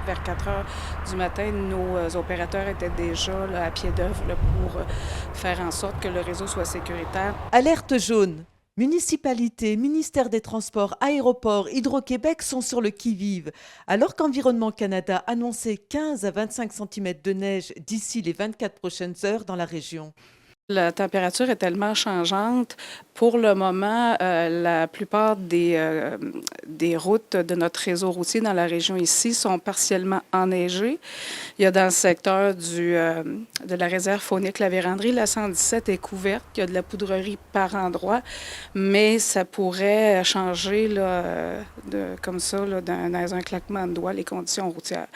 Vers 4 heures du matin, nos opérateurs étaient déjà là, à pied d'œuvre là, pour faire en sorte que le réseau soit sécuritaire. Alerte jaune. Municipalités, ministère des Transports, aéroports, Hydro-Québec sont sur le qui-vive. Alors qu'Environnement Canada annonçait 15 à 25 centimètres de neige d'ici les 24 prochaines heures dans la région. La température est tellement changeante. Pour le moment, la plupart des routes de notre réseau routier dans la région ici sont partiellement enneigées. Il y a dans le secteur de la réserve faunique La Vérandrie, la 117 est couverte. Il y a de la poudrerie par endroit, mais ça pourrait changer là, comme ça, là, dans un claquement de doigts, les conditions routières.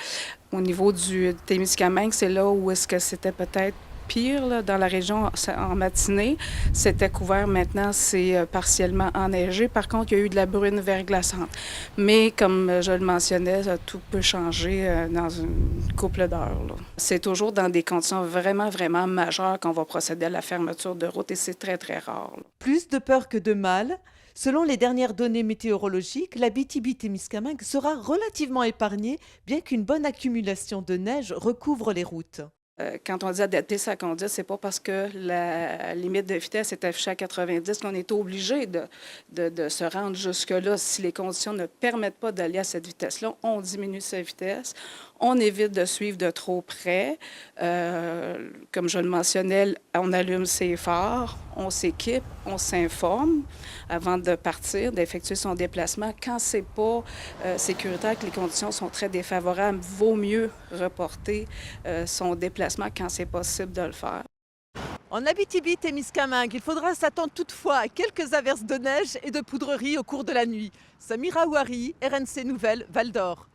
Au niveau du Témiscamingue, c'est là où est-ce que c'était peut-être pire là, dans la région en matinée. C'était couvert, maintenant c'est partiellement enneigé. Par contre, il y a eu de la bruine verglaçante. Mais comme je le mentionnais, tout peut changer dans une couple d'heures. Là. C'est toujours dans des conditions vraiment, vraiment majeures qu'on va procéder à la fermeture de route et c'est très, très rare. Là. Plus de peur que de mal. Selon les dernières données météorologiques, l'Abitibi-Témiscamingue sera relativement épargnée, bien qu'une bonne accumulation de neige recouvre les routes. Quand on dit adapter sa conduite, c'est pas parce que la limite de vitesse est affichée à 90 qu'on est obligé de se rendre jusque-là. Si les conditions ne permettent pas d'aller à cette vitesse-là, on diminue sa vitesse. On évite de suivre de trop près. Comme je le mentionnais, on allume ses phares, on s'équipe, on s'informe avant de partir, d'effectuer son déplacement. Quand c'est pas sécuritaire, que les conditions sont très défavorables, vaut mieux reporter son déplacement quand c'est possible de le faire. En Abitibi-Témiscamingue, il faudra s'attendre toutefois à quelques averses de neige et de poudrerie au cours de la nuit. Samira Ouari, RNC Nouvelles, Val-d'Or.